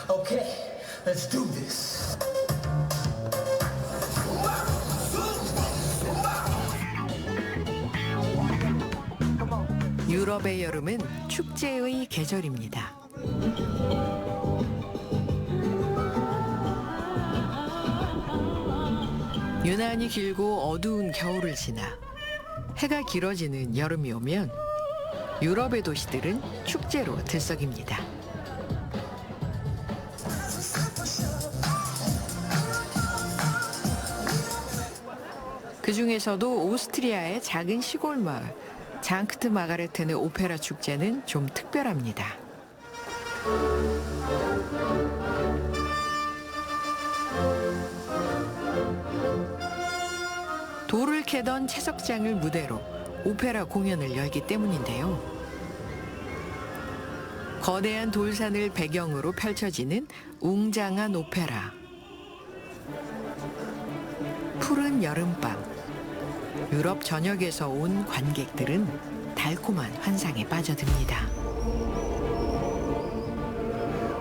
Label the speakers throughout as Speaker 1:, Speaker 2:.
Speaker 1: Okay, let's do this.
Speaker 2: 유럽의 여름은 축제의 계절입니다. 유난히 길고 어두운 겨울을 지나 해가 길어지는 여름이 오면 유럽의 도시들은 축제로 들썩입니다. 그 중에서도 오스트리아의 작은 시골 마을 장크트 마가레텐의 오페라 축제는 좀 특별합니다. 돌을 캐던 채석장을 무대로 오페라 공연을 열기 때문인데요. 거대한 돌산을 배경으로 펼쳐지는 웅장한 오페라. 푸른 여름밤. 유럽 전역에서 온 관객들은 달콤한 환상에 빠져듭니다.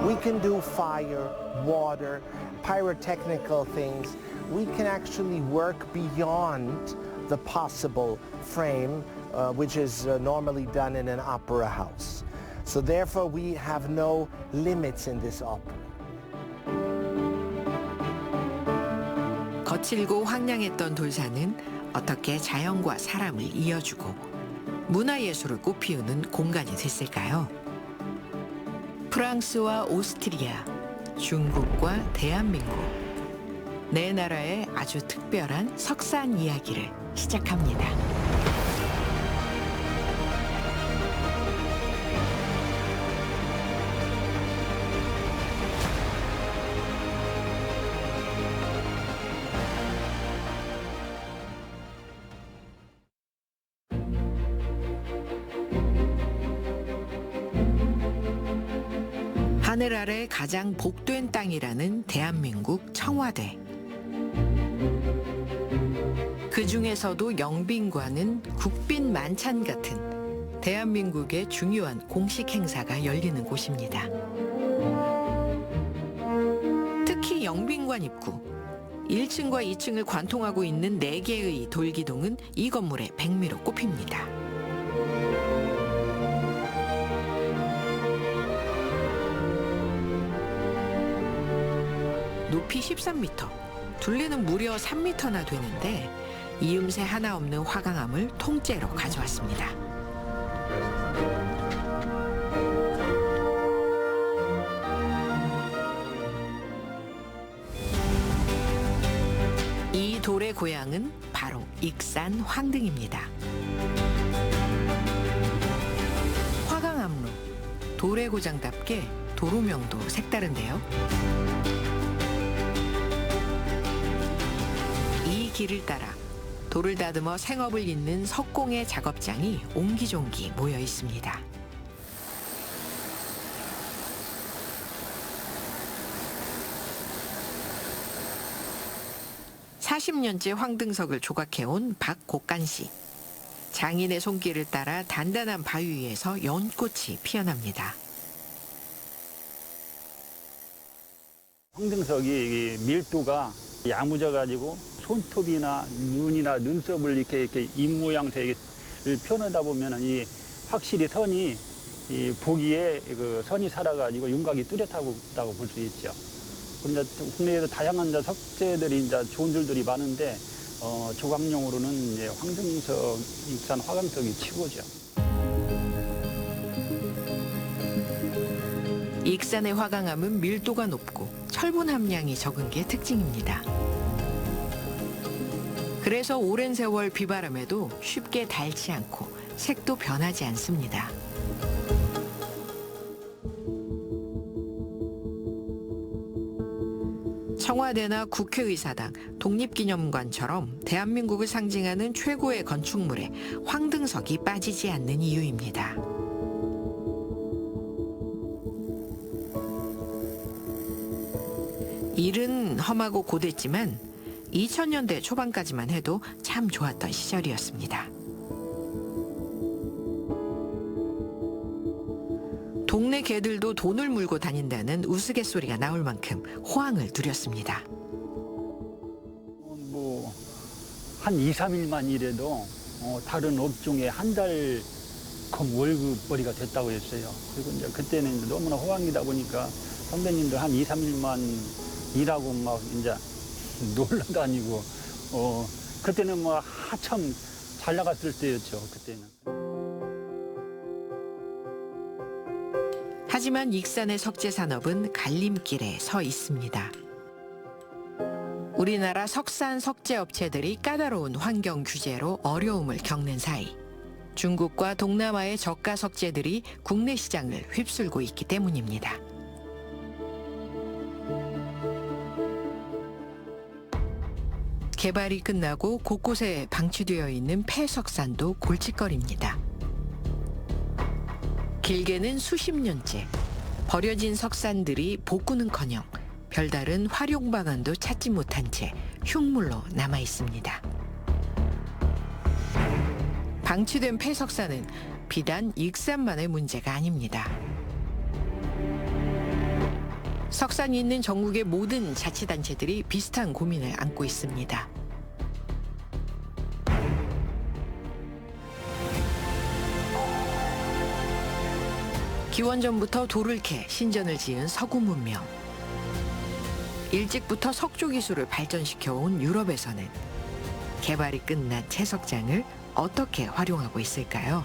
Speaker 3: We can do fire, water, pyrotechnical things. We can actually work beyond the possible frame, which is normally done in an opera house. So therefore we have no limits in this opera.
Speaker 2: 거칠고 황량했던 돌산은 어떻게 자연과 사람을 이어주고 문화예술을 꽃피우는 공간이 됐을까요? 프랑스와 오스트리아, 중국과 대한민국. 네 나라의 아주 특별한 석산 이야기를 시작합니다. 하늘 아래 가장 복된 땅이라는 대한민국 청와대. 그 중에서도 영빈관은 국빈 만찬 같은 대한민국의 중요한 공식 행사가 열리는 곳입니다. 특히 영빈관 입구, 1층과 2층을 관통하고 있는 4개의 돌기둥은 이 건물의 백미로 꼽힙니다. 높이 13m, 둘레는 무려 3m나 되는데 이음새 하나 없는 화강암을 통째로 가져왔습니다. 이 돌의 고향은 바로 익산 황등입니다. 화강암로, 돌의 고장답게 도로명도 색다른데요. 이 길을 따라 돌을 다듬어 생업을 잇는 석공의 작업장이 옹기종기 모여 있습니다. (40년째) 황등석을 조각해온 박곡간 씨. 장인의 손길을 따라 단단한 바위 위에서 연꽃이 피어납니다.
Speaker 4: 황등석이 밀도가 야무져가지고 손톱이나 눈이나 눈썹을 이렇게 입 모양새를 펴내다 보면은 이 확실히 선이 이 보기에 그 선이 살아가지고 윤곽이 뚜렷하다고 볼 수 있죠. 그런데 국내에도 다양한 이제 석재들이 이제 좋은 줄들이 많은데 조각용으로는 이제 황등석, 익산 화강석이 최고죠.
Speaker 2: 익산의 화강암은 밀도가 높고 철분 함량이 적은 게 특징입니다. 그래서 오랜 세월 비바람에도 쉽게 닳지 않고 색도 변하지 않습니다. 청와대나 국회의사당, 독립기념관처럼 대한민국을 상징하는 최고의 건축물에 황등석이 빠지지 않는 이유입니다. 일은 험하고 고됐지만 2000년대 초반까지만 해도 참 좋았던 시절이었습니다. 동네 동네 개들도 돈을 물고 다닌다는 우스갯소리가 나올 만큼 호황을 누렸습니다.
Speaker 4: 뭐 한 2, 3일만 일해도 다른 업종에 한 달 월급벌이가 됐다고 했어요. 그리고 이제 그때는 이제 너무나 호황이다 보니까 선배님들 한 2, 3일만 일하고 막 이제 놀러 다니고 그때는 뭐 한참 잘 나갔을 때였죠. 그때는.
Speaker 2: 하지만 익산의 석재 산업은 갈림길에 서 있습니다. 우리나라 석산 석재 업체들이 까다로운 환경 규제로 어려움을 겪는 사이 중국과 동남아의 저가 석재들이 국내 시장을 휩쓸고 있기 때문입니다. 개발이 끝나고 곳곳에 방치되어 있는 폐석산도 골칫거리입니다. 길게는 수십 년째 버려진 석산들이 복구는커녕 별다른 활용 방안도 찾지 못한 채 흉물로 남아 있습니다. 방치된 폐석산은 비단 익산만의 문제가 아닙니다. 석산이 있는 전국의 모든 자치단체들이 비슷한 고민을 안고 있습니다. 기원전부터 돌을 캐 신전을 지은 서구 문명. 일찍부터 석조 기술을 발전시켜온 유럽에서는 개발이 끝난 채석장을 어떻게 활용하고 있을까요?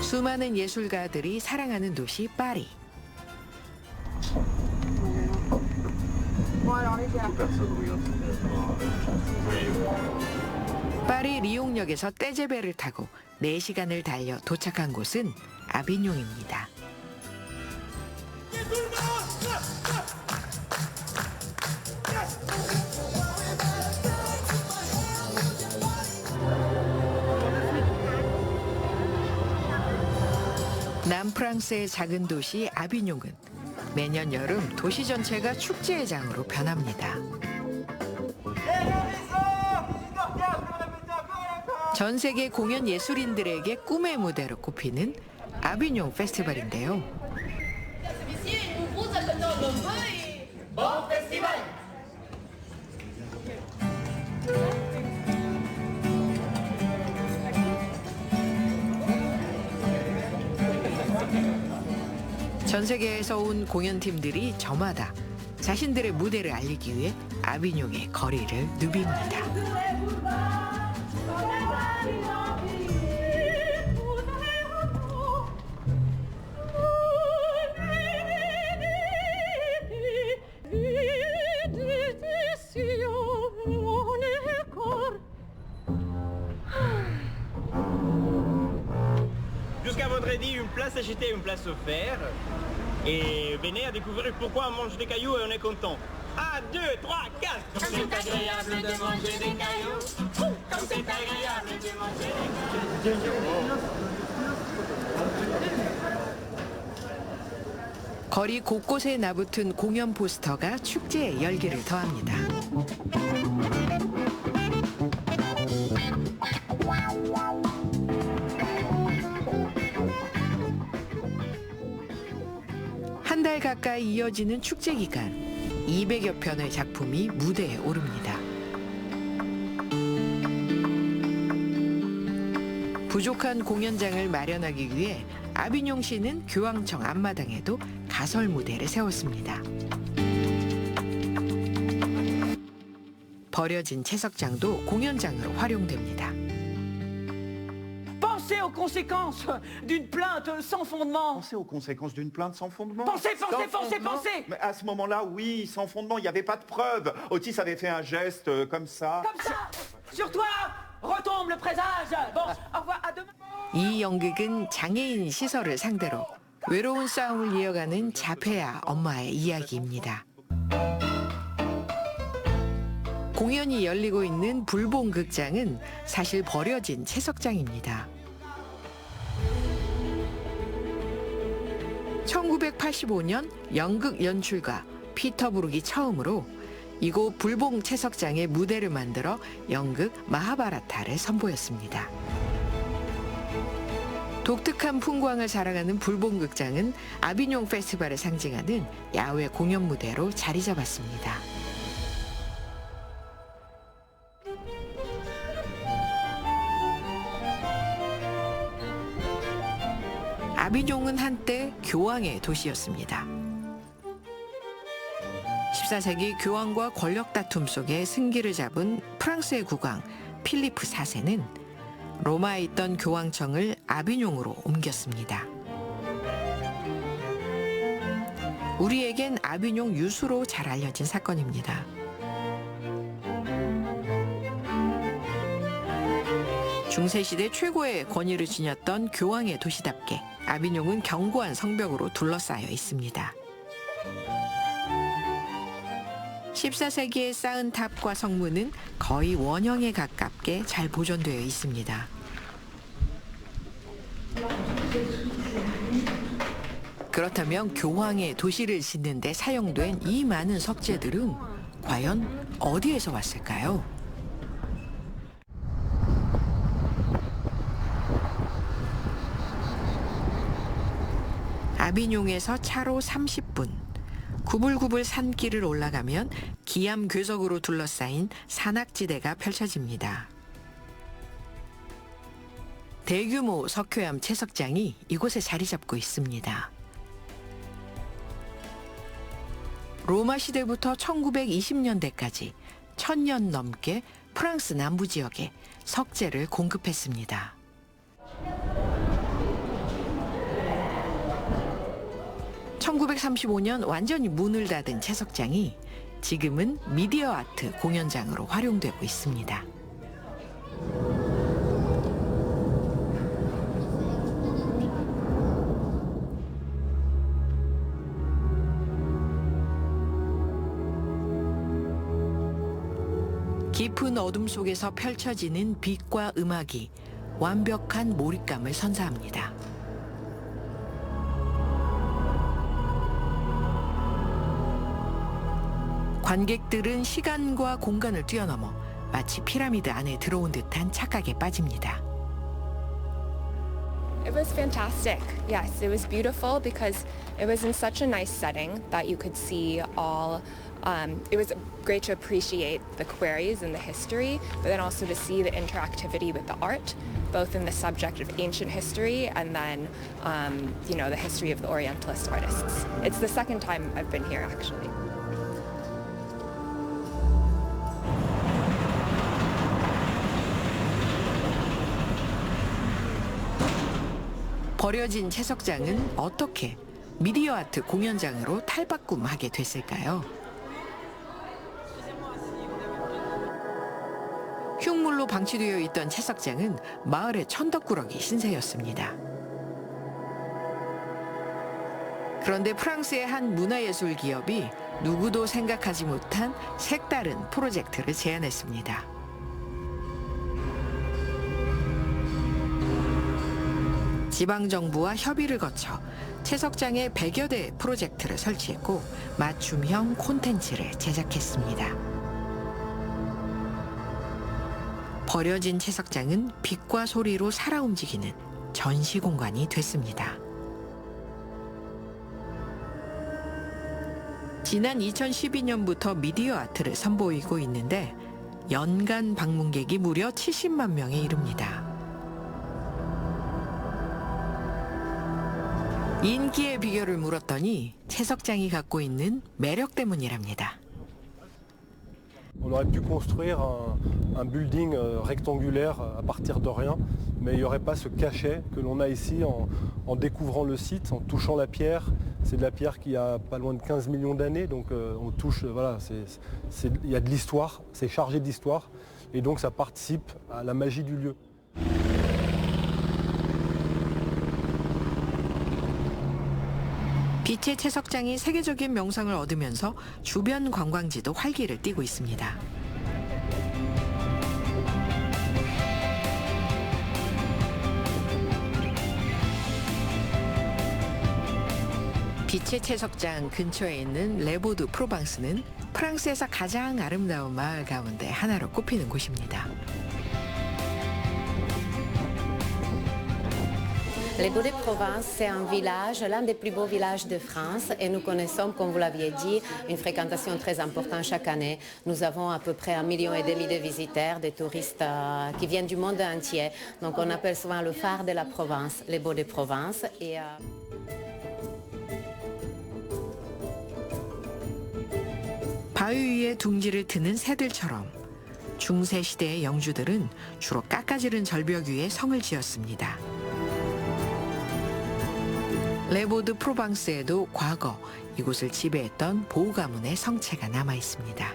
Speaker 2: 수많은 예술가들이 사랑하는 도시 파리. 파리 리옹역에서 떼제베를 타고 4시간을 달려 도착한 곳은 아비뇽입니다. 남프랑스의 작은 도시 아비뇽은 매년 여름 도시 전체가 축제의 장으로 변합니다. 전 세계 공연 예술인들에게 꿈의 무대로 꼽히는 아비뇽 페스티벌인데요. 전 세계에서 온 공연팀들이 저마다 자신들의 무대를 알리기 위해 아비뇽의 거리를 누빕니다.
Speaker 5: Jusqu'à vendredi, une place achetée et une place offerte. Et venez à découvrir pourquoi on mange des cailloux et on est content. 1, 2, 3, 4. Comme c'est agréable de manger des cailloux. Comme c'est agréable de manger des cailloux.
Speaker 2: 거리 곳곳에 나붙은 공연 포스터가 축제의 열기를 더합니다. 한 달 가까이 이어지는 축제 기간, 200여 편의 작품이 무대에 오릅니다. 부족한 공연장을 마련하기 위해 아비뇽시는 교황청 앞마당에도 가설 무대를 세웠습니다. 버려진 채석장도 공연장으로 활용됩니다.
Speaker 6: Pensez aux conséquences d'une plainte sans fondement.
Speaker 7: Pensez aux conséquences d'une plainte sans fondement.
Speaker 6: Pensez, pensez,
Speaker 7: Sans
Speaker 6: pensez,
Speaker 7: fondement.
Speaker 6: pensez.
Speaker 7: Mais à ce moment-là, oui, sans fondement, il n'y avait pas de preuve. Otis avait fait un geste comme ça.
Speaker 6: Comme ça, sur toi retombe le présage. Bon, au revoir, à demain.
Speaker 2: 이 연극은 장애인 시설을 상대로 외로운 싸움을 이어가는 자폐아 엄마의 이야기입니다. 공연이 열리고 있는 불봉극장은 사실 버려진 채석장입니다. 1985년 연극 연출가 피터 브룩이 처음으로 이곳 불봉 채석장의 무대를 만들어 연극 마하바라타를 선보였습니다. 독특한 풍광을 자랑하는 불봉극장은 아비뇽 페스티벌을 상징하는 야외 공연 무대로 자리 잡았습니다. 아비뇽은 한때 교황의 도시였습니다. 14세기 교황과 권력 다툼 속에 승기를 잡은 프랑스의 국왕 필리프 4세는 로마에 있던 교황청을 아비뇽으로 옮겼습니다. 우리에겐 아비뇽 유수로 잘 알려진 사건입니다. 중세시대 최고의 권위를 지녔던 교황의 도시답게 아비뇽은 견고한 성벽으로 둘러싸여 있습니다. 14세기에 쌓은 탑과 성문은 거의 원형에 가깝게 잘 보존되어 있습니다. 그렇다면 교황의 도시를 짓는 데 사용된 이 많은 석재들은 과연 어디에서 왔을까요? 아비뇽에서 차로 30분, 구불구불 산길을 올라가면 기암 괴석으로 둘러싸인 산악지대가 펼쳐집니다. 대규모 석회암 채석장이 이곳에 자리 잡고 있습니다. 로마 시대부터 1920년대까지 1000년 넘게 프랑스 남부 지역에 석재를 공급했습니다. (1935년) 완전히 문을 닫은 채석장이 지금은 미디어 아트 공연장으로 활용되고 있습니다. 깊은 어둠 속에서 펼쳐지는 빛과 음악이 완벽한 몰입감을 선사합니다. 관객들은 시간과 공간을 뛰어넘어 마치 피라미드 안에 들어온 듯한 착각에 빠집니다.
Speaker 8: It was fantastic. Yes, it was beautiful because it was in such a nice setting that you could see all. It was great to appreciate the queries and the history, but then also to see the interactivity with the art, both in the subject of ancient history and then, the history of the Orientalist artists. It's the second time I've been here, actually.
Speaker 2: 버려진 채석장은 어떻게 미디어 아트 공연장으로 탈바꿈하게 됐을까요? 흉물로 방치되어 있던 채석장은 마을의 천덕꾸러기 신세였습니다. 그런데 프랑스의 한 문화예술 기업이 누구도 생각하지 못한 색다른 프로젝트를 제안했습니다. 지방정부와 협의를 거쳐 채석장에 100여 대의 프로젝트를 설치했고 맞춤형 콘텐츠를 제작했습니다. 버려진 채석장은 빛과 소리로 살아 움직이는 전시 공간이 됐습니다. 지난 2012년부터 미디어 아트를 선보이고 있는데 연간 방문객이 무려 70만 명에 이릅니다. 인기의 비결을 물었더니 채석장이 갖고 있는 매력 때문이랍니다.
Speaker 9: On aurait pu construire un building rectangulaire à partir de rien, mais il n'y aurait pas ce cachet que l'on a ici en découvrant le site, en touchant la pierre. C'est de la pierre qui a pas loin de 15 millions d'années, donc on touche, voilà, il y a de l'histoire, c'est chargé d'histoire, et donc ça participe à la magie du lieu.
Speaker 2: 빛의 채석장이 세계적인 명성을 얻으면서 주변 관광지도 활기를 띠고 있습니다. 빛의 채석장 근처에 있는 레보드 프로방스는 프랑스에서 가장 아름다운 마을 가운데 하나로 꼽히는 곳입니다.
Speaker 10: Les Baux-de-Provence, c'est un village, l'un des plus beaux villages de France et nous connaissons, comme vous l'aviez dit, une fréquentation très importante chaque année. Nous avons à peu près 1,5 million de visiteurs, des touristes qui viennent du monde entier. Donc on appelle souvent le phare de la Provence, les Baux-de-Provence.
Speaker 2: 바위 위에 둥지를 트는 새들처럼 중세 시대의 영주들은 주로 깎아지른 절벽 위에 성을 지었습니다. 레보드 프로방스에도 과거 이곳을 지배했던 보호 가문의 성체가 남아 있습니다.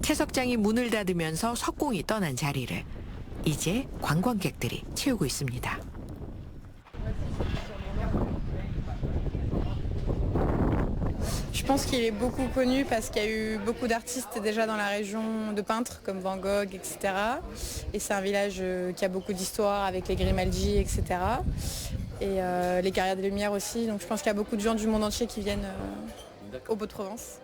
Speaker 2: 채석장이 문을 닫으면서 석공이 떠난 자리를 이제 관광객들이 채우고 있습니다.
Speaker 11: Je pense qu'il est beaucoup connu parce qu'il y a eu beaucoup d'artistes déjà dans la région, de peintres comme Van Gogh, etc. Et c'est un village qui a beaucoup d'histoire avec les Grimaldi, etc. Et les carrières des Lumières aussi. Donc je pense qu'il y a beaucoup de gens du monde entier qui viennent au Baux-de-Provence.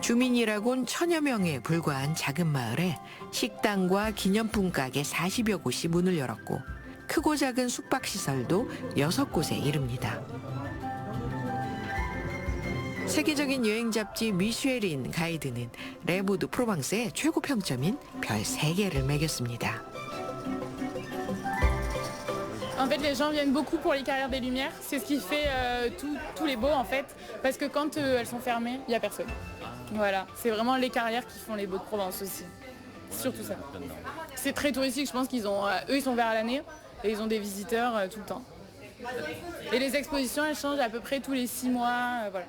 Speaker 2: 주민이라곤 1000여 명에 불과한 작은 마을에 식당과 기념품 가게 40여 곳이 문을 열었고 크고 작은 숙박시설도 6곳에 이릅니다. 세계적인 여행 잡지 미쉐린 가이드는 레보드 프로방스의 최고 평점인 별 3개를 매겼습니다.
Speaker 11: En fait, les gens viennent beaucoup pour les carrières des Lumières. C'est ce qui fait tous les beaux, en fait. Parce que quand elles sont fermées, il n'y a personne. Voilà, c'est vraiment les carrières qui font les Beaux de Provence aussi. C'est surtout ça. C'est très touristique, je pense qu'ils ont... eux, ils sont ouverts à l'année et ils ont des visiteurs tout le temps. Et les expositions, elles changent à peu près tous les 6 mois, voilà.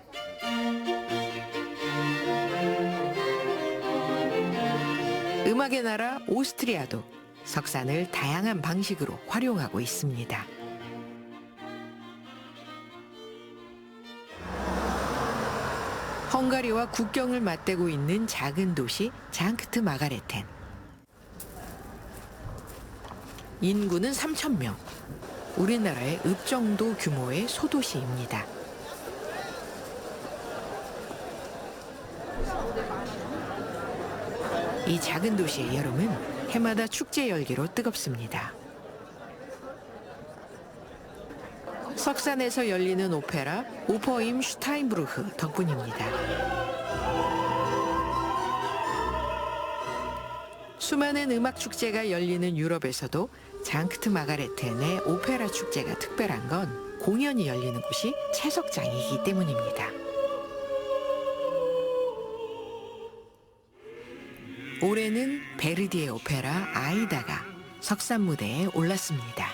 Speaker 2: 음악의 나라 오스트리아도 석산을 다양한 방식으로 활용하고 있습니다. 헝가리와 국경을 맞대고 있는 작은 도시 장크트 마가레텐. 인구는 3,000명. 우리나라의 읍 정도 규모의 소도시입니다. 이 작은 도시의 여름은 해마다 축제 열기로 뜨겁습니다. 석산에서 열리는 오페라 오퍼 임 슈타인브루흐 덕분입니다. 수많은 음악 축제가 열리는 유럽에서도 장크트 마가레텐의 오페라 축제가 특별한 건 공연이 열리는 곳이 채석장이기 때문입니다. 올해는 베르디의 오페라 아이다가 석산 무대에 올랐습니다.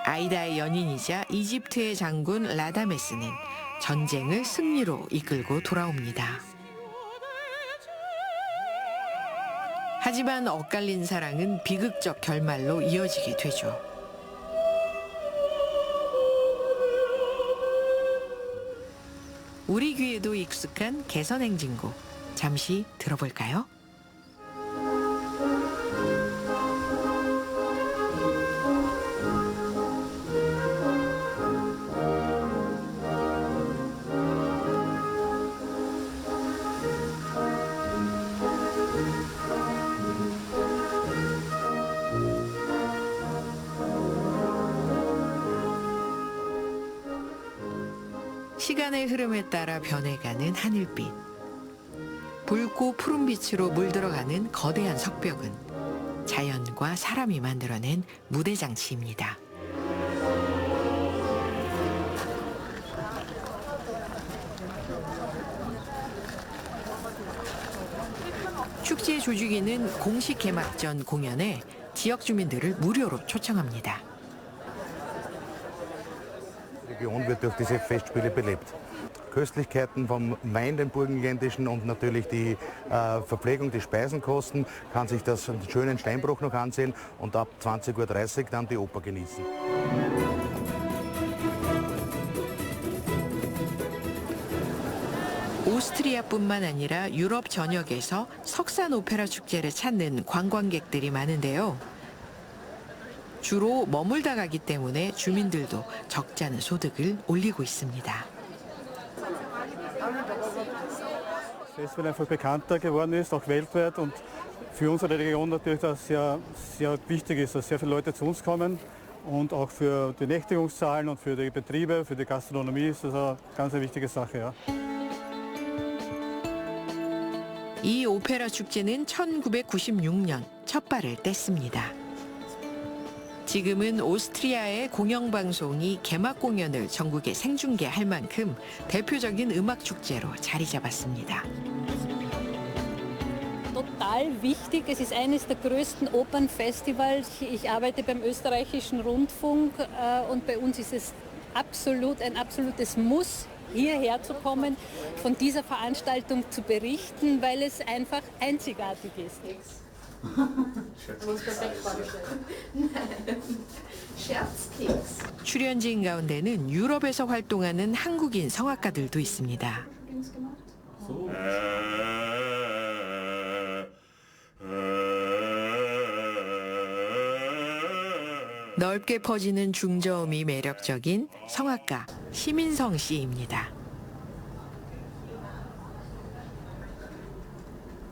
Speaker 2: 아이다의 연인이자 이집트의 장군 라다메스는 전쟁을 승리로 이끌고 돌아옵니다. 하지만 엇갈린 사랑은 비극적 결말로 이어지게 되죠. 우리 귀에도 익숙한 개선행진곡 잠시 들어볼까요? 시간의 흐름에 따라 변해가는 하늘빛. 붉고 푸른 빛으로 물들어가는 거대한 석벽은 자연과 사람이 만들어낸 무대장치입니다. 축제 조직위는 공식 개막 전 공연에 지역 주민들을 무료로 초청합니다.
Speaker 12: Die Region wird durch diese Festspiele belebt. Köstlichkeiten vom Wein, den burgenländischen, und natürlich die Verpflegung, die Speisenkosten, kann sich das einen schönen Steinbruch noch ansehen und ab 20:30 Uhr dann die Oper genießen.
Speaker 2: 오스트리아뿐만 아니라 유럽 전역에서 석산 오페라 축제를 찾는 관광객들이 많은데요. 주로 머물다 가기 때문에 주민들도 적지 않은 소득을 올리고 있습니다.
Speaker 13: Es wird einfach bekannter geworden ist, auch weltweit, und für unsere Region natürlich das sehr wichtig ist, dass sehr viele Leute zu uns kommen, und auch für die Nächtigungszahlen und für die Betriebe, für die Gastronomie ist das eine ganz wichtige Sache. Ja.
Speaker 2: 이 오페라 축제는 1996년 첫 발을 뗐습니다. 지금은 오스트리아의 공영방송이 개막 공연을 전국에 생중계할 만큼 대표적인 음악 축제로 자리 잡았습니다.
Speaker 14: Total wichtig. Es ist eines der größten Opernfestivals. Ich arbeite beim österreichischen Rundfunk und bei uns ist es ein absolutes Muss, hierher zu kommen, von dieser Veranstaltung zu berichten, weil es einfach einzigartig ist.
Speaker 2: 출연진 가운데는 유럽에서 활동하는 한국인 성악가들도 있습니다. 넓게 퍼지는 중저음이 매력적인 성악가 심인성 씨입니다.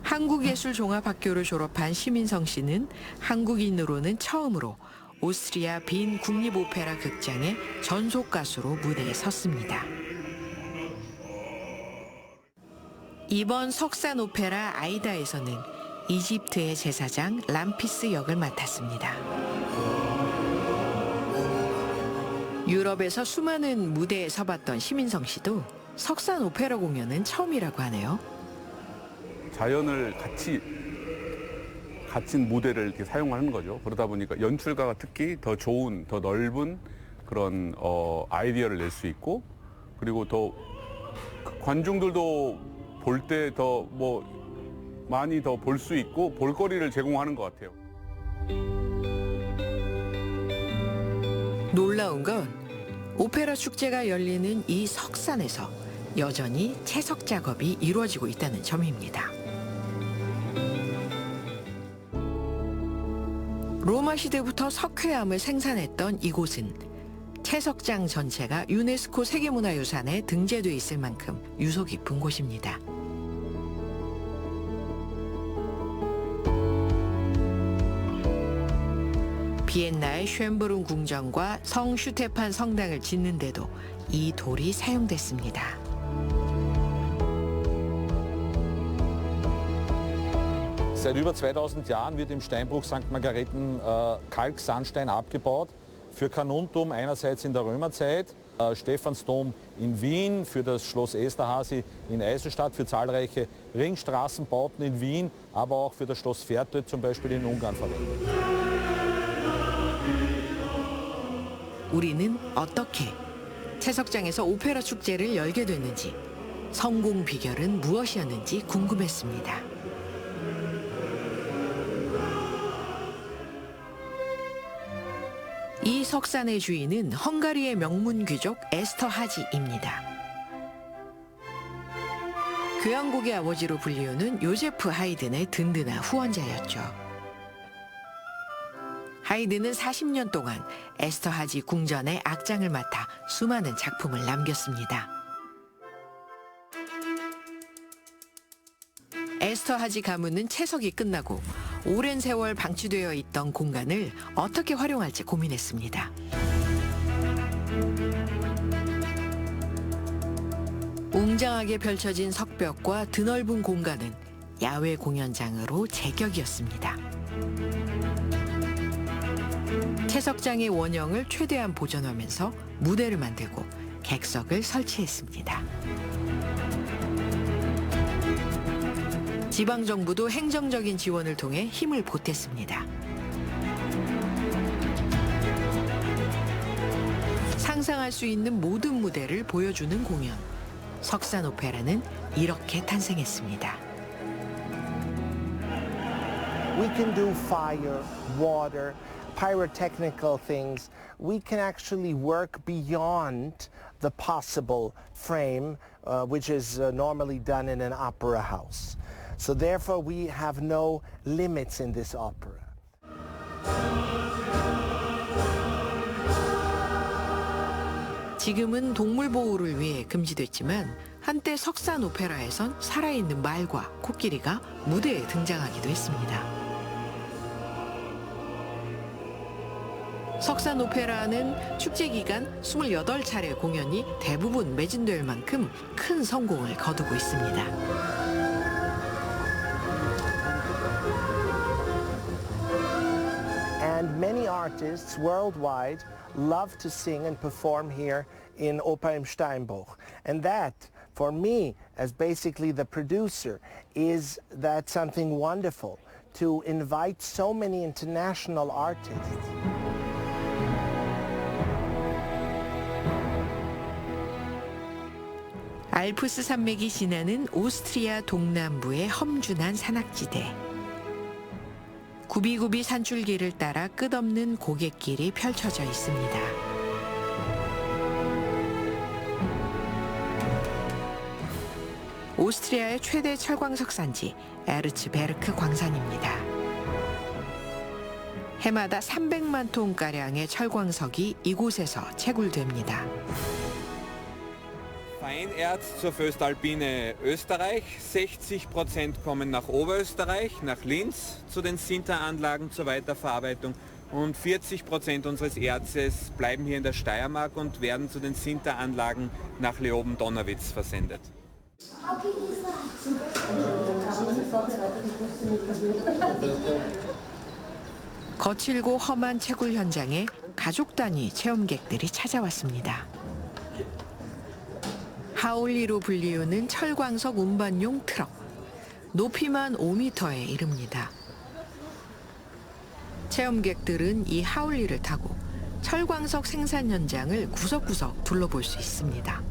Speaker 2: 한국예술종합학교를 졸업한 심인성 씨는 한국인으로는 처음으로 오스트리아 빈 국립오페라 극장의 전속 가수로 무대에 섰습니다. 이번 석산 오페라 아이다에서는 이집트의 제사장 람피스 역을 맡았습니다. 유럽에서 수많은 무대에 서봤던 심인성 씨도 석산 오페라 공연은 처음이라고 하네요.
Speaker 15: 자연을 갇힌 무대를 이렇게 사용하는 거죠. 그러다 보니까 연출가가 특히 더 좋은, 더 넓은 그런 아이디어를 낼 수 있고, 그리고 더 관중들도 볼 때 더 많이 더 볼 수 있고 볼거리를 제공하는 것 같아요.
Speaker 2: 놀라운 건 오페라 축제가 열리는 이 석산에서 여전히 채석 작업이 이루어지고 있다는 점입니다. 로마 시대부터 석회암을 생산했던 이곳은 채석장 전체가 유네스코 세계문화유산에 등재돼 있을 만큼 유서 깊은 곳입니다. 비엔나의 쉔브룬 궁전과 성 슈테판 성당을 짓는데도 이 돌이 사용됐습니다.
Speaker 16: Seit über 2000 Jahren wird im Steinbruch St. Margareten Kalksandstein abgebaut. Für Carnuntum einerseits in der Römerzeit, Stephansdom in Wien, für das Schloss Esterházy in Eisenstadt, für zahlreiche Ringstraßenbauten in Wien, aber auch für das Schloss Fertő zum Beispiel in Ungarn verwendet.
Speaker 2: 우리는 어떻게 채석장에서 오페라 축제를 열게 됐는지, 성공 비결은 무엇이었는지 궁금했습니다. 이 석산의 주인은 헝가리의 명문 귀족 에스터하지입니다. 교향곡의 아버지로 불리우는 요제프 하이든의 든든한 후원자였죠. 하이든은 40년 동안 에스터하지 궁전의 악장을 맡아 수많은 작품을 남겼습니다. 에스터하지 가문은 채석이 끝나고 오랜 세월 방치되어 있던 공간을 어떻게 활용할지 고민했습니다. 웅장하게 펼쳐진 석벽과 드넓은 공간은 야외 공연장으로 제격이었습니다. 채석장의 원형을 최대한 보존하면서 무대를 만들고 객석을 설치했습니다. 지방정부도 행정적인 지원을 통해 힘을 보탰습니다. 상상할 수 있는 모든 무대를 보여주는 공연. 석산 오페라는 이렇게 탄생했습니다.
Speaker 3: We can do fire, water, pyrotechnical things. We can actually work beyond the possible frame, which is normally done in an opera house. So therefore we have no limits in this opera.
Speaker 2: 지금은 동물 보호를 위해 금지됐지만 한때 석산 오페라에선 살아있는 말과 코끼리가 무대에 등장하기도 했습니다. 석산 오페라는 축제 기간 28차례 공연이 대부분 매진될 만큼 큰 성공을 거두고 있습니다.
Speaker 3: And many artists worldwide love to sing and perform here in Oper im Steinbruch. And that, for me, as basically the producer, is that something wonderful to invite so many international artists.
Speaker 2: 알프스 산맥이 지나는 오스트리아 동남부의 험준한 산악지대. 구비구비 산줄기를 따라 끝없는 고갯길이 펼쳐져 있습니다. 오스트리아의 최대 철광석 산지 에르츠베르크 광산입니다. 해마다 300만 톤가량의 철광석이 이곳에서 채굴됩니다.
Speaker 17: Feinerz zur Föstalpine Österreich, 60% kommen nach Oberösterreich, nach Linz zu den Sinteranlagen zur Weiterverarbeitung und 40% unseres Erzes bleiben hier in der Steiermark und werden zu den Sinteranlagen nach Leoben-Donnerwitz versendet.
Speaker 2: 거칠고 험한 채굴 현장에 가족 단위 체험객들이 찾아왔습니다. 하울리로 불리우는 철광석 운반용 트럭. 높이만 5m에 이릅니다. 체험객들은 이 하울리를 타고 철광석 생산 현장을 구석구석 둘러볼 수 있습니다.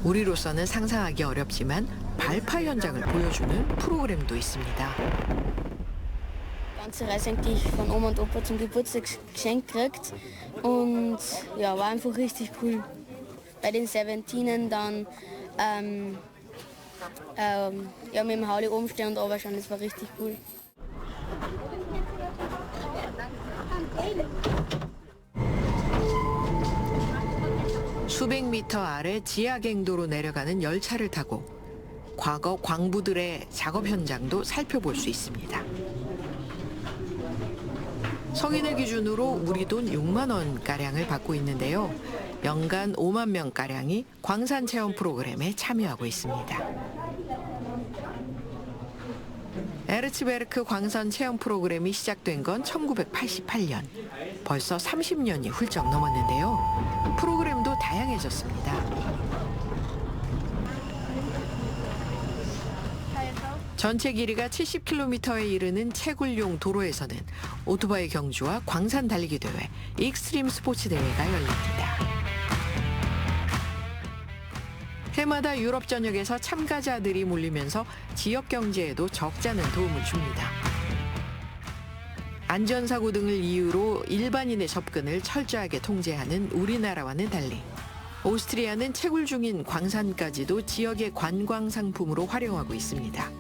Speaker 2: 우리로서는 상상하기 어렵지만 발파 현장을 보여주는 프로그램도 있습니다.
Speaker 18: ganze Reise eigentlich von Oma und Opa zum Geburtstag geschenkt gekriegt und ja, war einfach richtig cool. Bei den Serpentinen dann ja, mit dem Hauli oben stehen und runterschauen, das war richtig cool.
Speaker 2: 수백 미터 아래 지하갱도로 내려가는 열차를 타고 과거 광부들의 작업 현장도 살펴볼 수 있습니다. 성인을 기준으로 우리 돈 6만 원가량을 받고 있는데요. 연간 5만 명가량이 광산 체험 프로그램에 참여하고 있습니다. 에르츠베르크 광산 체험 프로그램이 시작된 건 1988년. 벌써 30년이 훌쩍 넘었는데요. 프로그램도 다양해졌습니다. 전체 길이가 70km에 이르는 채굴용 도로에서는 오토바이 경주와 광산 달리기 대회, 익스트림 스포츠 대회가 열립니다. 해마다 유럽 전역에서 참가자들이 몰리면서 지역 경제에도 적잖은 도움을 줍니다. 안전사고 등을 이유로 일반인의 접근을 철저하게 통제하는 우리나라와는 달리 오스트리아는 채굴 중인 광산까지도 지역의 관광 상품으로 활용하고 있습니다.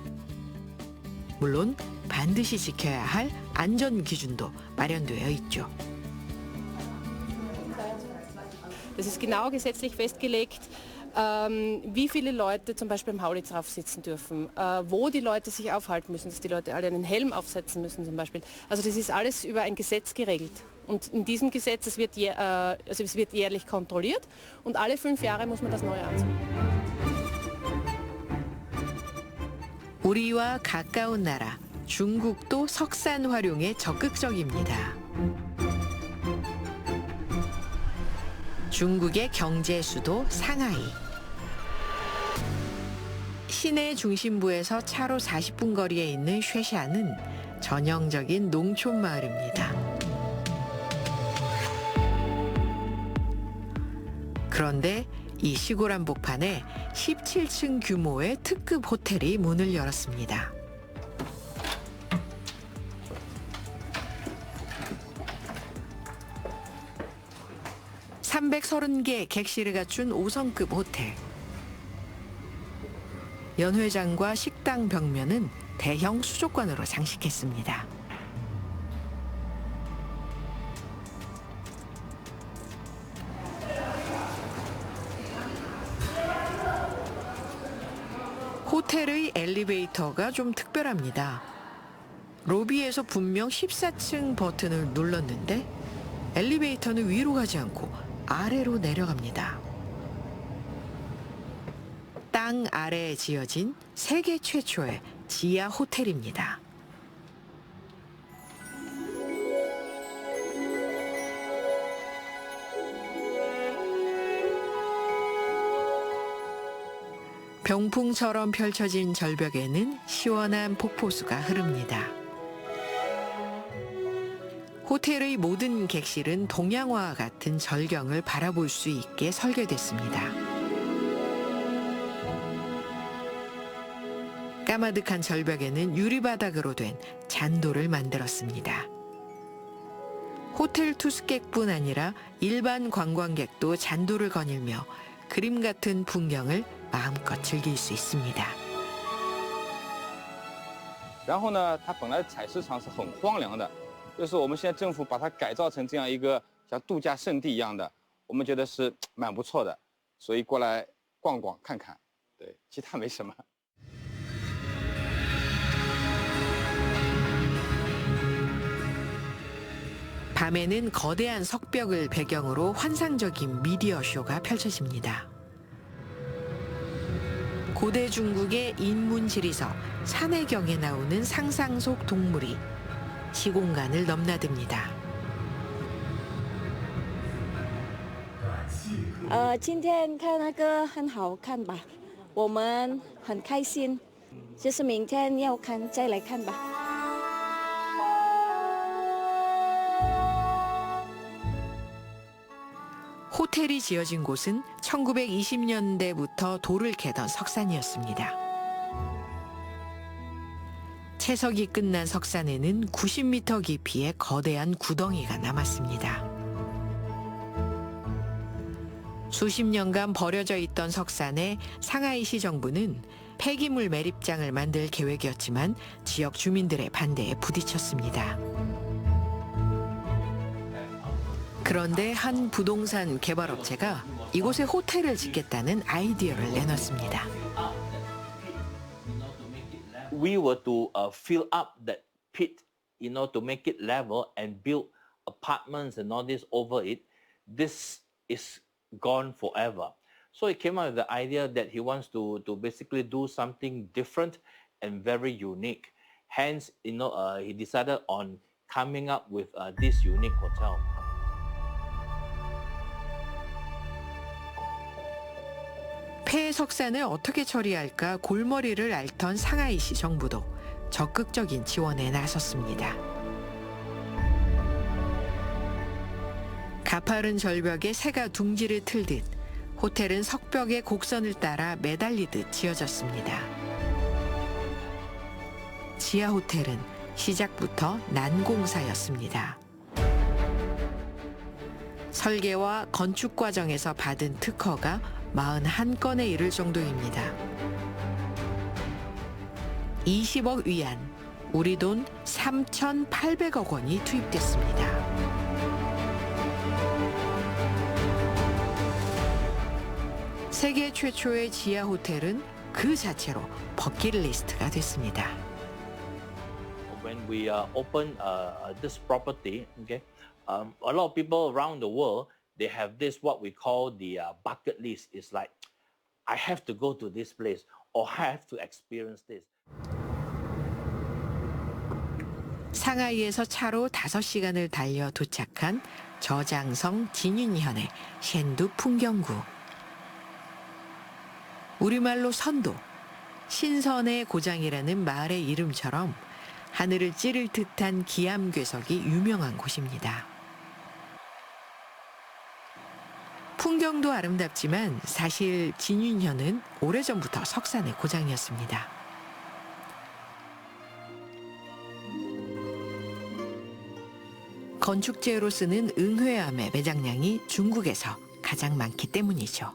Speaker 2: 물론 반드시 지켜야 할 안전 기준도 마련되어 있죠.
Speaker 19: Das ist genau gesetzlich festgelegt, wie viele Leute zum Beispiel im Hauli drauf sitzen dürfen, wo die Leute sich aufhalten müssen, dass die Leute alle einen Helm aufsetzen müssen zum Beispiel. Also das ist alles über ein Gesetz geregelt. Und in diesem Gesetz, es wird jährlich kontrolliert und alle 5 Jahre muss man das neu anziehen.
Speaker 2: 우리와 가까운 나라 중국도 석산 활용에 적극적입니다. 중국의 경제 수도 상하이. 시내 중심부에서 차로 40분 거리에 있는 쉐샤는 전형적인 농촌 마을입니다. 그런데 이 시골 한복판에 17층 규모의 특급 호텔이 문을 열었습니다. (330개) 객실을 갖춘 5성급 호텔. 연회장과 식당 벽면은 대형 수족관으로 장식했습니다. 호텔의 엘리베이터가 좀 특별합니다. 로비에서 분명 14층 버튼을 눌렀는데 엘리베이터는 위로 가지 않고 아래로 내려갑니다. 땅 아래에 지어진 세계 최초의 지하 호텔입니다. 병풍처럼 펼쳐진 절벽에는 시원한 폭포수가 흐릅니다. 호텔의 모든 객실은 동양화와 같은 절경을 바라볼 수 있게 설계됐습니다. 까마득한 절벽에는 유리바닥으로 된 잔도를 만들었습니다. 호텔 투숙객뿐 아니라 일반 관광객도 잔도를 거닐며 그림 같은 풍경을 마음껏 즐길 수 있습니다.
Speaker 20: 然后呢，它本来采石场是很荒凉的，就是我们现在政府把它改造成这样一个像度假胜地一样的，我们觉得是蛮不错的，所以过来逛逛看看，对，其他没什么。
Speaker 2: 밤에는 거대한 석벽을 배경으로 환상적인 미디어 쇼가 펼쳐집니다. 고대 중국의 인문지리서 산해경에 나오는 상상 속 동물이 시공간을 넘나듭니다.
Speaker 21: 今天看那个很好看吧，我们很开心，就是明天要看再来看吧。
Speaker 2: 호텔이 지어진 곳은 1920년대부터 돌을 캐던 석산이었습니다. 채석이 끝난 석산에는 90m 깊이의 거대한 구덩이가 남았습니다. 수십 년간 버려져 있던 석산에 상하이시 정부는 폐기물 매립장을 만들 계획이었지만 지역 주민들의 반대에 부딪혔습니다. 그런데 한 부동산 개발업체가 이곳에 호텔을 짓겠다는 아이디어를 내놨습니다.
Speaker 22: We were to fill up that pit, to make it level and build apartments and all this over it. This is gone forever. So he came up with the idea that he wants to basically do something different and very unique. Hence, he decided on coming up with this unique hotel.
Speaker 2: 폐 석산을 어떻게 처리할까 골머리를 앓던 상하이시 정부도 적극적인 지원에 나섰습니다. 가파른 절벽에 새가 둥지를 틀듯 호텔은 석벽의 곡선을 따라 매달리듯 지어졌습니다. 지하 호텔은 시작부터 난공사였습니다. 설계와 건축 과정에서 받은 특허가 41건에 이를 정도입니다. 20억 위안, 우리 돈 3,800억 원이 투입됐습니다. 세계 최초의 지하 호텔은 그 자체로 버킷리스트가 됐습니다.
Speaker 22: When we opened this property, okay, a lot of people around the world they have this what we call the bucket list. It's like I have to go to this place or I have to experience this.
Speaker 2: 상하이에서 차로 5시간을 달려 도착한 저장성 진윤현의 셴두 풍경구. 우리말로 선도, 신선의 고장이라는 마을의 이름처럼 하늘을 찌를 듯한 기암괴석이 유명한 곳입니다. 풍경도 아름답지만 사실 진윤현은 오래전부터 석산의 고장이었습니다. 건축재로 쓰는 응회암의 매장량이 중국에서 가장 많기 때문이죠.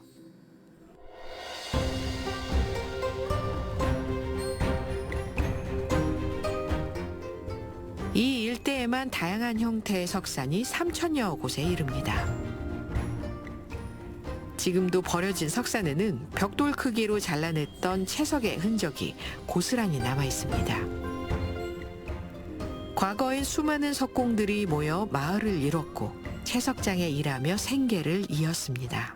Speaker 2: 이 일대에만 다양한 형태의 석산이 3,000여 곳에 이릅니다. 지금도 버려진 석산에는 벽돌 크기로 잘라냈던 채석의 흔적이 고스란히 남아 있습니다. 과거엔 수많은 석공들이 모여 마을을 이뤘고 채석장에 일하며 생계를 이었습니다.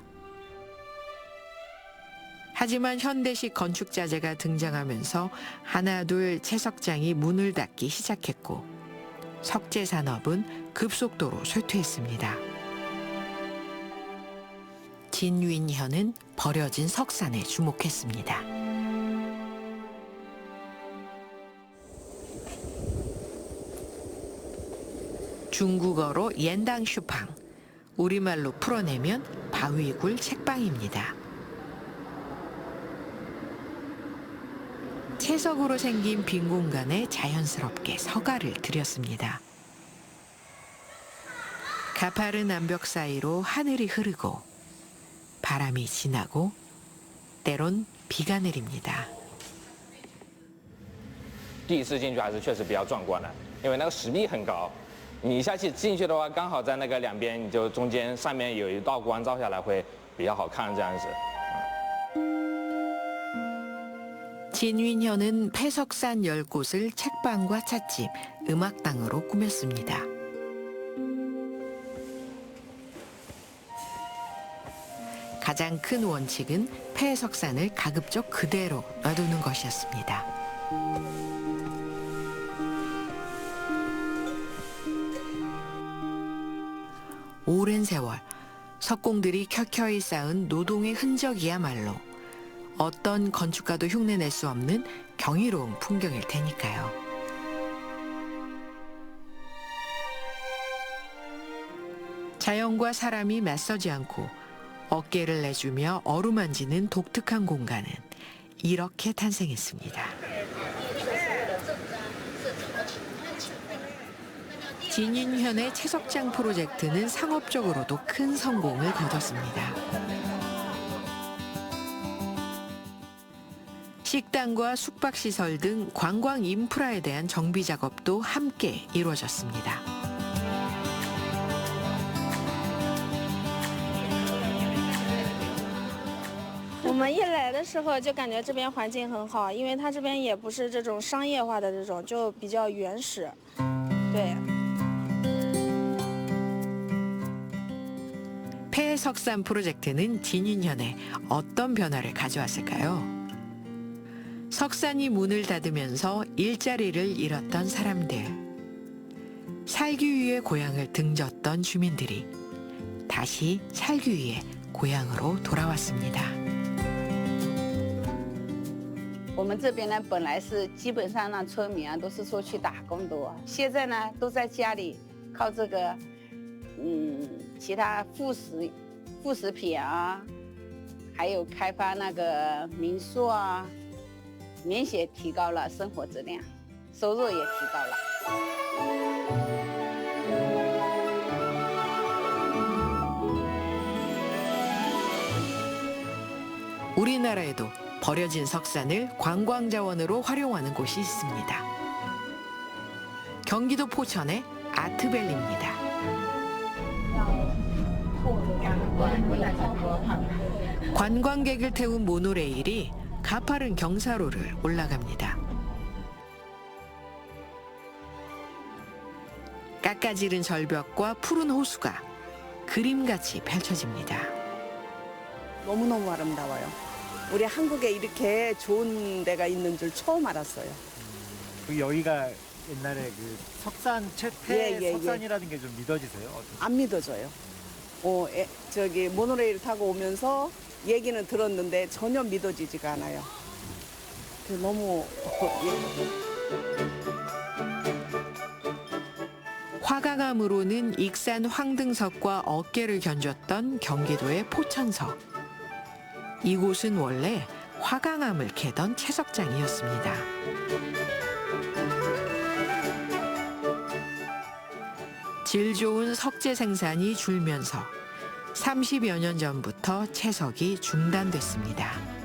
Speaker 2: 하지만 현대식 건축 자재가 등장하면서 하나둘 채석장이 문을 닫기 시작했고 석재 산업은 급속도로 쇠퇴했습니다. 진윈현은 버려진 석산에 주목했습니다. 중국어로 옌당슈팡, 우리말로 풀어내면 바위굴 책방입니다. 채석으로 생긴 빈 공간에 자연스럽게 서가를 들였습니다. 가파른 암벽 사이로 하늘이 흐르고 바람이 지나고 때론 비가 내립니다.
Speaker 1: 第一次进去还是确实比较壮观的，因为那个石壁很高，你一下去进去的话，刚好在那个两边，你就中间上面有一道光照下来，会比较好看这样子。
Speaker 2: 진윈현은 폐석산 10곳을 책방과 찻집, 음악당으로 꾸몄습니다. 가장 큰 원칙은 폐석산을 가급적 그대로 놔두는 것이었습니다. 오랜 세월 석공들이 켜켜이 쌓은 노동의 흔적이야말로 어떤 건축가도 흉내낼 수 없는 경이로운 풍경일 테니까요. 자연과 사람이 맞서지 않고 어깨를 내주며 어루만지는 독특한 공간은 이렇게 탄생했습니다. 진윤현의 채석장 프로젝트는 상업적으로도 큰 성공을 거뒀습니다. 식당과 숙박시설 등 관광 인프라에 대한 정비 작업도 함께 이루어졌습니다.
Speaker 21: 我们一来的时候就感觉这边环境很好，因为它这边也不是这种商业化的这种，就比较原始。对。
Speaker 2: 폐석산 프로젝트는 진윤현에 어떤 변화를 가져왔을까요? 석산이 문을 닫으면서 일자리를 잃었던 사람들, 살기 위해 고향을 등졌던 주민들이 다시 살기 위해 고향으로 돌아왔습니다.
Speaker 4: 我们这边呢，本来是基本上让村民啊都是说去打工的，现在呢都在家里靠这个，其他副食品啊，还有开发那个民宿啊，明显提高了生活质量，收入也提高了。
Speaker 2: 우리나라에도 버려진 석산을 관광자원으로 활용하는 곳이 있습니다. 경기도 포천의 아트밸리입니다. 관광객을 태운 모노레일이 가파른 경사로를 올라갑니다. 깎아지른 절벽과 푸른 호수가 그림같이 펼쳐집니다.
Speaker 23: 너무너무 아름다워요. 우리 한국에 이렇게 좋은 데가 있는 줄 처음 알았어요.
Speaker 24: 여기가 옛날에 그 석산 석산이라는 게 좀 믿어지세요?
Speaker 23: 안 믿어져요. 저기 모노레일 타고 오면서 얘기는 들었는데 전혀 믿어지지가 않아요. 너무
Speaker 2: 화강암으로는 익산 황등석과 어깨를 견줬던 경기도의 포천석. 이곳은 원래 화강암을 캐던 채석장이었습니다. 질 좋은 석재 생산이 줄면서 30여 년 전부터 채석이 중단됐습니다.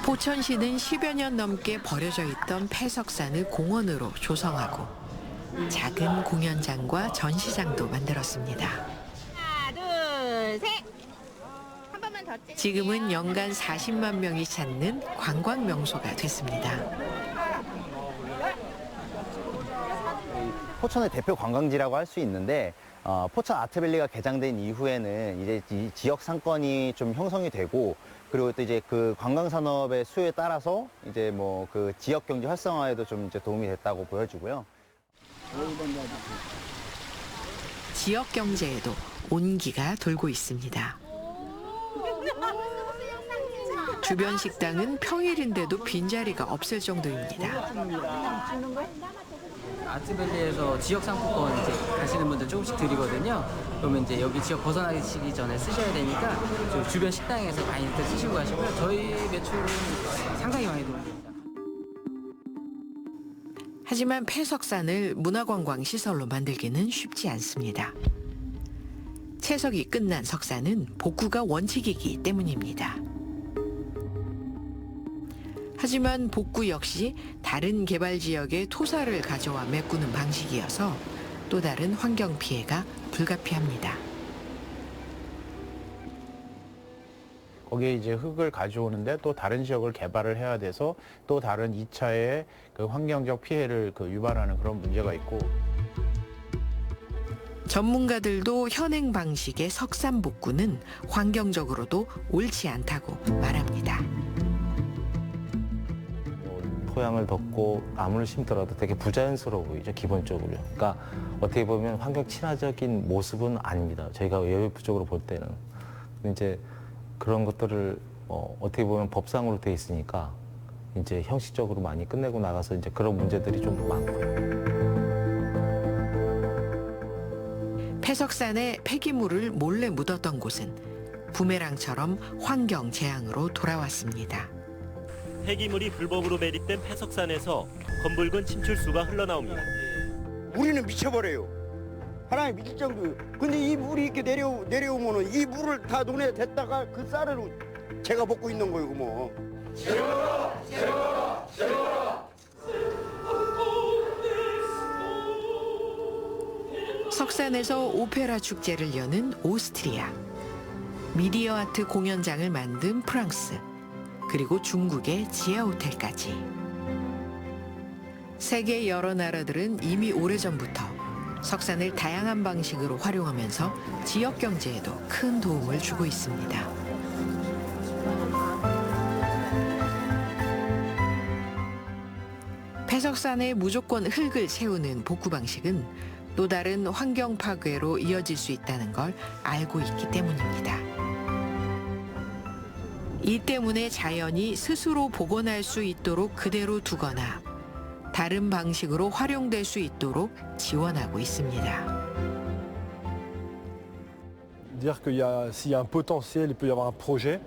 Speaker 2: 포천시는 10여 년 넘게 버려져 있던 폐석산을 공원으로 조성하고 작은 공연장과 전시장도 만들었습니다.
Speaker 5: 하나, 둘, 셋. 한 번만 더 찍을게요.
Speaker 2: 지금은 연간 40만 명이 찾는 관광 명소가 됐습니다.
Speaker 6: 포천의 대표 관광지라고 할 수 있는데 포천 아트밸리가 개장된 이후에는 이제 이 지역 상권이 좀 형성이 되고 그리고 또 이제 그 관광 산업의 수요에 따라서 이제 뭐 그 지역 경제 활성화에도 좀 이제 도움이 됐다고 보여지고요.
Speaker 2: 지역 경제에도 온기가 돌고 있습니다. 주변 식당은 평일인데도 빈자리가 없을 정도입니다.
Speaker 7: 아트밸리에서 지역 상품권 이제 가시는 분들 조금씩 드리거든요. 그러면 이제 여기 지역 벗어나시기 전에 쓰셔야 되니까 주변 식당에서 많이 쓰시고 가시고요. 저희 매출은 상당히 많이 들어옵니다.
Speaker 2: 하지만 폐석산을 문화관광시설로 만들기는 쉽지 않습니다. 채석이 끝난 석산은 복구가 원칙이기 때문입니다. 하지만 복구 역시 다른 개발 지역의 토사를 가져와 메꾸는 방식이어서 또 다른 환경 피해가 불가피합니다.
Speaker 8: 거기에 이제 흙을 가져오는데 또 다른 지역을 개발을 해야 돼서 또 다른 2차의 그 환경적 피해를 유발하는 그런 문제가 있고.
Speaker 2: 전문가들도 현행 방식의 석산 복구는 환경적으로도 옳지 않다고 말합니다.
Speaker 25: 토양을 덮고 나무를 심더라도 되게 부자연스러워 보이죠, 기본적으로. 그러니까 어떻게 보면 환경 친화적인 모습은 아닙니다. 저희가 외부적으로 볼 때는. 근데 이제 그런 것들을 어떻게 보면 법상으로 돼 있으니까 이제 형식적으로 많이 끝내고 나가서 이제 그런 문제들이 좀 많고요.
Speaker 2: 폐석산에 폐기물을 몰래 묻었던 곳은 부메랑처럼 환경 재앙으로 돌아왔습니다.
Speaker 26: 폐기물이 불법으로 매립된 폐석산에서 검붉은 침출수가 흘러나옵니다.
Speaker 27: 우리는 미쳐버려요. 하나님 믿을 정도. 근데 이 물이 이렇게 내려오면은 이 물을 다 논에 댔다가 그 쌀을 제가 먹고 있는 거예요, 뭐.
Speaker 28: 채워라, 채워라, 채워라.
Speaker 2: 석산에서 오페라 축제를 여는 오스트리아, 미디어 아트 공연장을 만든 프랑스, 그리고 중국의 지하 호텔까지. 세계 여러 나라들은 이미 오래전부터 석산을 다양한 방식으로 활용하면서 지역 경제에도 큰 도움을 주고 있습니다. 폐석산에 무조건 흙을 채우는 복구 방식은 또 다른 환경 파괴로 이어질 수 있다는 걸 알고 있기 때문입니다. 이 때문에 자연이 스스로 복원할 수 있도록 그대로 두거나 다른 방식으로 활용될 수 있도록 지원하고 있습니다.
Speaker 9: Dire s'il y a un potentiel, il peut y avoir un projet,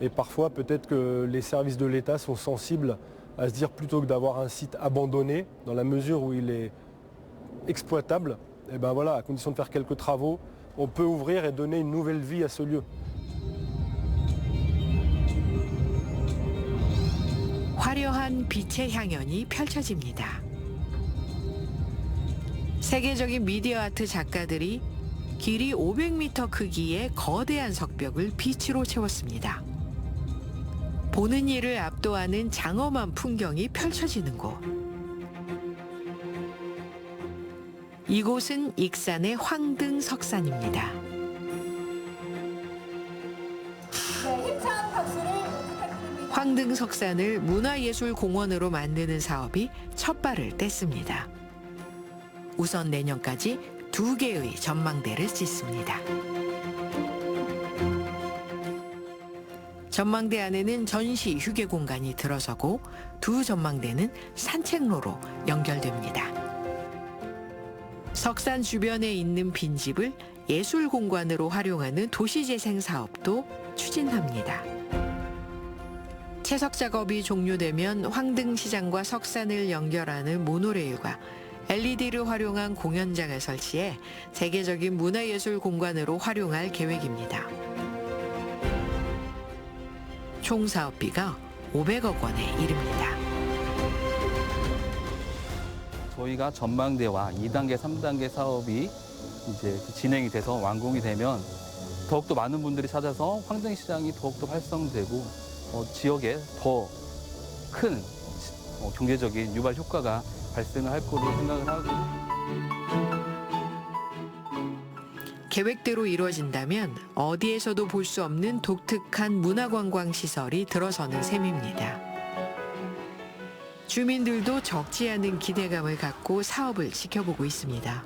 Speaker 9: et parfois peut-être que les services de l'État sont sensibles à se dire plutôt que d'avoir un site abandonné, dans la mesure où il est exploitable, et ben voilà, à condition de faire quelques travaux, on peut ouvrir et donner une nouvelle vie à ce lieu.
Speaker 2: 화려한 빛의 향연이 펼쳐집니다. 세계적인 미디어 아트 작가들이 길이 500m 크기의 거대한 석벽을 빛으로 채웠습니다. 보는 이를 압도하는 장엄한 풍경이 펼쳐지는 곳. 이곳은 익산의 황등석산입니다. 황등석산을 문화예술공원으로 만드는 사업이 첫 발을 뗐습니다. 우선 내년까지 2개의 전망대를 짓습니다. 전망대 안에는 전시 휴게 공간이 들어서고 두 전망대는 산책로로 연결됩니다. 석산 주변에 있는 빈집을 예술 공간으로 활용하는 도시재생 사업도 추진합니다. 채석 작업이 종료되면 황등시장과 석산을 연결하는 모노레일과 LED를 활용한 공연장을 설치해 세계적인 문화예술 공간으로 활용할 계획입니다. 총 사업비가 500억 원에 이릅니다.
Speaker 3: 저희가 전망대와 2단계, 3단계 사업이 이제 진행이 돼서 완공이 되면 더욱더 많은 분들이 찾아서 황등시장이 더욱더 활성되고 지역에 더 큰 경제적인 유발 효과가 발생을 할 거로 생각을 하고
Speaker 2: 계획대로 이루어진다면 어디에서도 볼 수 없는 독특한 문화관광시설이 들어서는 셈입니다. 주민들도 적지 않은 기대감을 갖고 사업을 지켜보고 있습니다.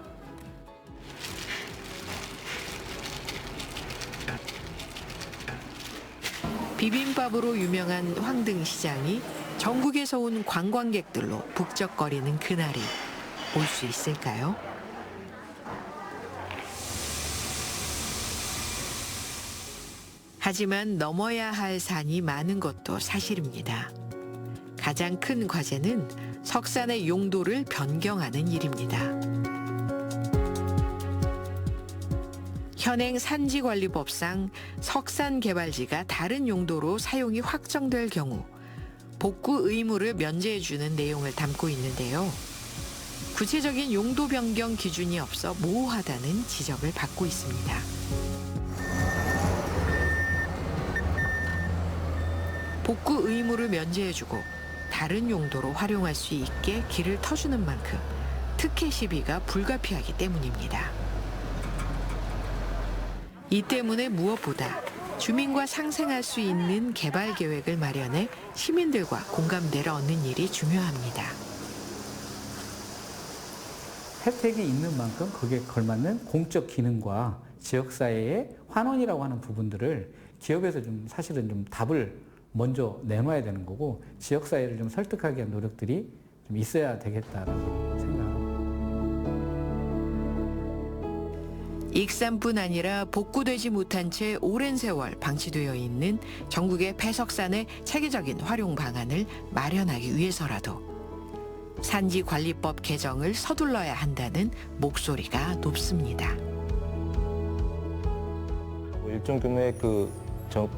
Speaker 2: 비빔밥으로 유명한 황등시장이 전국에서 온 관광객들로 북적거리는 그날이 올 수 있을까요? 하지만 넘어야 할 산이 많은 것도 사실입니다. 가장 큰 과제는 석산의 용도를 변경하는 일입니다. 현행 산지관리법상 석산 개발지가 다른 용도로 사용이 확정될 경우 복구 의무를 면제해주는 내용을 담고 있는데요. 구체적인 용도 변경 기준이 없어 모호하다는 지적을 받고 있습니다. 복구 의무를 면제해주고 다른 용도로 활용할 수 있게 길을 터주는 만큼 특혜 시비가 불가피하기 때문입니다. 이 때문에 무엇보다 주민과 상생할 수 있는 개발 계획을 마련해 시민들과 공감대를 얻는 일이 중요합니다.
Speaker 10: 혜택이 있는 만큼 거기에 걸맞는 공적 기능과 지역사회의 환원이라고 하는 부분들을 기업에서 좀 사실은 좀 답을 먼저 내놔야 되는 거고 지역사회를 좀 설득하기 위한 노력들이 좀 있어야 되겠다라고 생각합니다.
Speaker 2: 익산뿐 아니라 복구되지 못한 채 오랜 세월 방치되어 있는 전국의 폐석산의 체계적인 활용 방안을 마련하기 위해서라도 산지관리법 개정을 서둘러야 한다는 목소리가 높습니다.
Speaker 25: 일정 규모의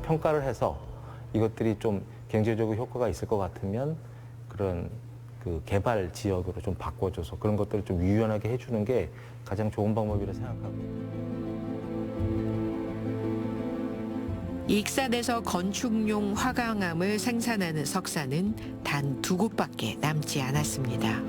Speaker 25: 평가를 해서 이것들이 좀 경제적으로 효과가 있을 것 같으면 그런 개발 지역으로 좀 바꿔줘서 그런 것들을 좀 유연하게 해주는 게 가장 좋은 방법이라 생각하고.
Speaker 2: 익산에서 건축용 화강암을 생산하는 석산은 단 2곳밖에 남지 않았습니다.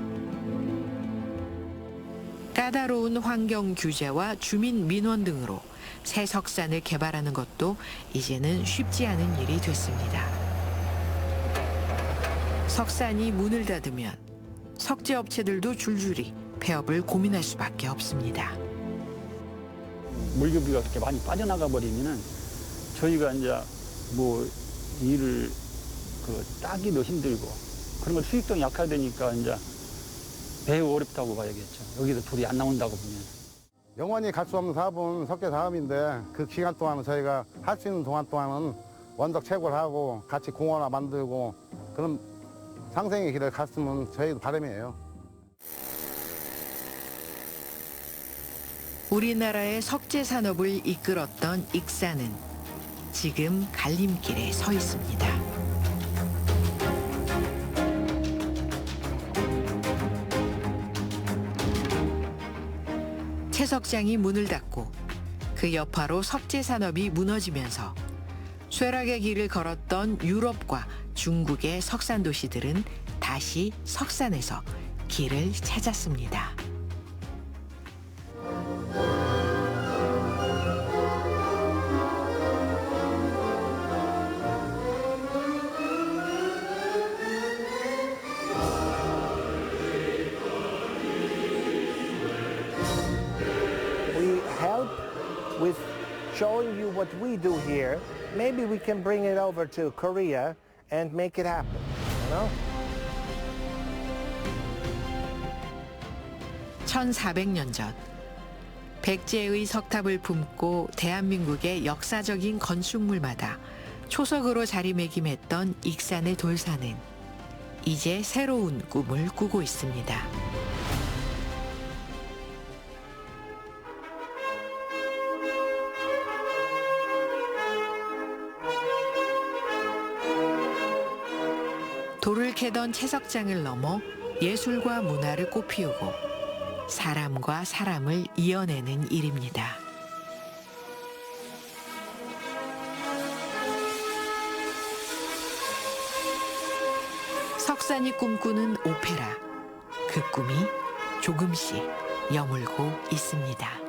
Speaker 2: 까다로운 환경 규제와 주민 민원 등으로 새 석산을 개발하는 것도 이제는 쉽지 않은 일이 됐습니다. 석산이 문을 닫으면 석재업체들도 줄줄이 폐업을 고민할 수밖에 없습니다.
Speaker 27: 물류비가 그렇게 많이 빠져나가 버리면은 저희가 이제 뭐 일을 따기도 힘들고 그런 걸 수익성이 약화되니까 이제 매우 어렵다고 봐야겠죠. 여기서 돈이 안 나온다고 보면.
Speaker 11: 영원히 갈 수 없는 사업은 석재 사업인데 그 기간 동안은 저희가 할 수 있는 동안 동안은 원적 채굴 하고 같이 공원화 만들고 그런 상생의 길을 갔으면 저희도 바람이에요.
Speaker 2: 우리나라의 석재 산업을 이끌었던 익산은 지금 갈림길에 서 있습니다. 채석장이 문을 닫고 그 여파로 석재 산업이 무너지면서 쇠락의 길을 걸었던 유럽과 중국의 석산 도시들은 다시 석산에서 길을 찾았습니다.
Speaker 12: We help with showing you what we do here maybe we can bring it over to Korea and make it happen, you know?
Speaker 2: 1400년 전 백제의 석탑을 품고 대한민국의 역사적인 건축물마다 초석으로 자리매김했던 익산의 돌산은 이제 새로운 꿈을 꾸고 있습니다. 돌을 캐던 채석장을 넘어 예술과 문화를 꽃피우고 사람과 사람을 이어내는 일입니다. 석산이 꿈꾸는 오페라. 그 꿈이 조금씩 여물고 있습니다.